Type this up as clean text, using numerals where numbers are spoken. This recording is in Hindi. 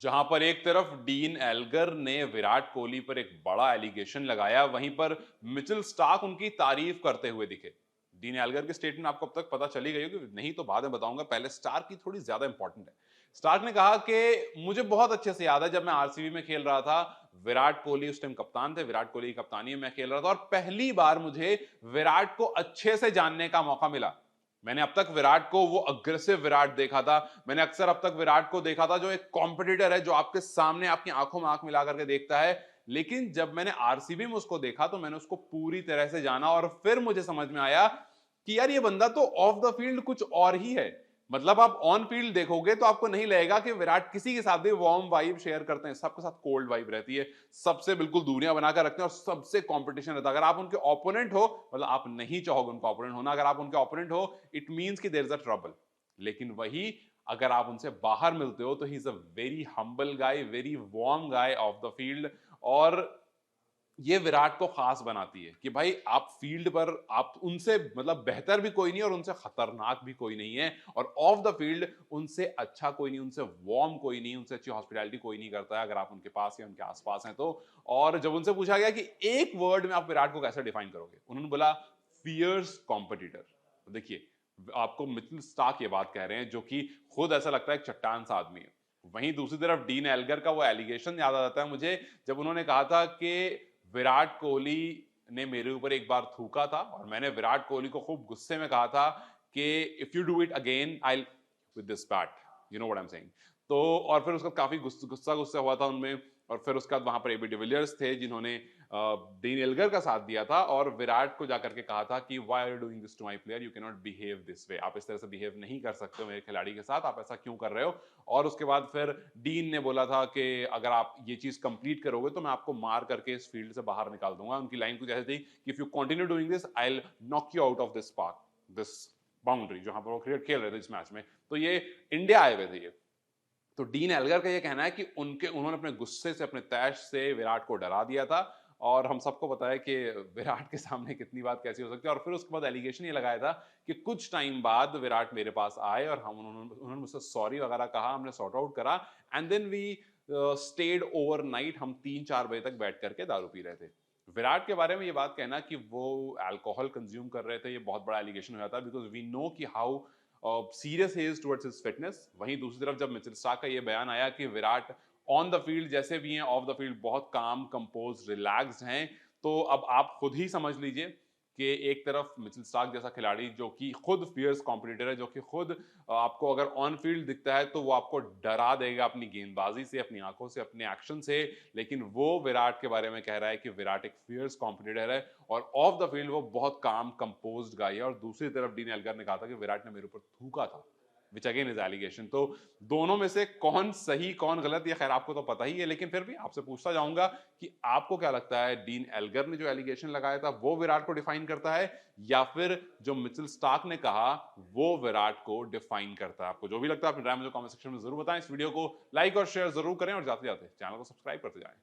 जहां पर एक तरफ डीन एल्गर ने विराट कोहली पर एक बड़ा एलिगेशन लगाया, वहीं पर मिचेल स्टार्क उनकी तारीफ करते हुए दिखे। डीन एल्गर की स्टेटमेंट आपको अब तक पता चली गई होगी, नहीं तो बाद में बताऊंगा, पहले स्टार्क की थोड़ी ज्यादा इंपॉर्टेंट है। स्टार्क ने कहा कि मुझे बहुत अच्छे से याद है जब मैं आरसीबी में खेल रहा था, विराट कोहली उस टाइम कप्तान थे, विराट कोहली की कप्तानी में मैं खेल रहा था और पहली बार मुझे विराट को अच्छे से जानने का मौका मिला। मैंने अब तक विराट को वो अग्रेसिव विराट देखा था। मैंने अक्सर अब तक विराट को देखा था जो एक कॉम्पिटिटर है, जो आपके सामने आपकी आंखों में आंख मिला करके देखता है। लेकिन जब मैंने आरसीबी में उसको देखा तो मैंने उसको पूरी तरह से जाना और फिर मुझे समझ में आया कि यार ये बंदा तो ऑफ द फील्ड कुछ और ही है। मतलब आप ऑन फील्ड देखोगे तो आपको नहीं लगेगा कि विराट किसी के साथ भी वार्म वाइब शेयर करते हैं, सबके साथ कोल्ड वाइब रहती है, सबसे बिल्कुल दूरियां बनाकर रखते हैं और सबसे कंपटीशन रहता है। अगर आप उनके ओपोनेंट हो, मतलब आप नहीं चाहोगे उनका ओपोनेंट होना, अगर आप उनके ओपोनेंट हो इट मींस कि देयर इज अ ट्रबल। लेकिन वही अगर आप उनसे बाहर मिलते हो तो he is a very humble guy, very warm guy of the field. और ये विराट को खास बनाती है कि भाई आप फील्ड पर आप उनसे मतलब बेहतर भी कोई नहीं और उनसे खतरनाक भी कोई नहीं है, और ऑफ द फील्ड उनसे अच्छा कोई नहीं, उनसे वार्म कोई नहीं, उनसे अच्छी हॉस्पिटैलिटी कोई नहीं करता है अगर आप उनके पास या उनके आसपास हैं तो। और जब उनसे पूछा गया कि एक वर्ड में आप विराट को कैसे डिफाइन करोगे, उन्होंने बोला फियर्स कॉम्पिटिटर। तो देखिए, आपको मिचेल स्टार्क ये बात कह रहे हैं जो कि खुद ऐसा लगता है एक चट्टान सा आदमी है। वहीं दूसरी तरफ डीन एल्गर का वो एलिगेशन याद आ जाता है मुझे, जब उन्होंने कहा था कि विराट कोहली ने मेरे ऊपर एक बार थूका था और मैंने विराट कोहली को खूब गुस्से में कहा था कि if you do it again I with this bat, you know what I am saying. तो और फिर उसका काफी गुस्सा गुस्सा हुआ था उनमें। और फिर उसके बाद वहां पर एबी डिविलियर्स थे जिन्होंने डीन एल्गर का साथ दिया था और विराट को जाकर के कहा था कि why are you doing this to my player, you can not behave this way, आप इस तरह से बिहेव नहीं कर सकते हो मेरे खिलाड़ी के साथ, आप ऐसा क्यों कर रहे हो। और उसके बाद फिर डीन ने बोला था कि अगर आप ये चीज कंप्लीट करोगे तो मैं आपको मार करके इस फील्ड से बाहर निकाल दूंगा। उनकी लाइन कुछ ऐसी थी कि if you continue doing this I will knock you out of this park, this boundary जहां पर वो क्रिकेट खेल रहे थे इस मैच में। तो ये इंडिया आए हुए थे ये। तो डीन एल्गर का ये कहना है कि उन्होंने अपने गुस्से से, अपने तैश से विराट को डरा दिया था। और हम सबको पता है कि विराट के सामने कितनी बात कैसी हो सकती है। और फिर उसके बाद एलिगेशन ये लगाया था कि कुछ टाइम बाद विराट मेरे पास आए और हम उन्होंने मुझसे सॉरी वगैरह कहा, हमने सॉर्ट आउट करा and then we stayed overnight. हम 3-4 बजे तक बैठ करके दारू पी रहे थे। विराट के बारे में ये बात कहना कि वो अल्कोहल कंज्यूम कर रहे थे, ये बहुत बड़ा एलिगेशन हो जाता है बिकॉज वी नो कि how serious he is towards his fitness. वहीं दूसरी तरफ जब मिचेल स्टार्क का ये बयान आया कि विराट ऑन द फील्ड जैसे भी हैं, ऑफ द फील्ड बहुत काम, कंपोज, रिलैक्स्ड हैं, तो अब आप खुद ही समझ लीजिए कि एक तरफ मिचेल स्टार्क जैसा खिलाड़ी जो कि खुद फियर्स कॉम्पिटिटर है, जो कि खुद आपको अगर ऑन फील्ड दिखता है तो वो आपको डरा देगा अपनी गेंदबाजी से, अपनी आंखों से, अपने एक्शन से। लेकिन वो विराट के बारे में कह रहा है कि विराट एक फियर्स कॉम्पिटिटर है और ऑफ द फील्ड वो बहुत काम कंपोज्ड गाय है। और दूसरी तरफ डीन एल्गर ने कहा था कि विराट ने मेरे ऊपर थूका था, विच अगेन इज एलिगेशन। तो दोनों में से कौन सही कौन गलत ये खैर आपको तो पता ही है, लेकिन फिर भी आपसे पूछता जाऊंगा कि आपको क्या लगता है, डीन एल्गर ने जो एलिगेशन लगाया था वो विराट को डिफाइन करता है या फिर जो मिचेल स्टार्क ने कहा वो विराट को डिफाइन करता है। आपको जो भी लगता है अपने राय मुझे कमेंट सेक्शन में जरूर बताएं। इस वीडियो को लाइक और शेयर जरूर करें और जाते जाते चैनल को सब्सक्राइब करते जाएं।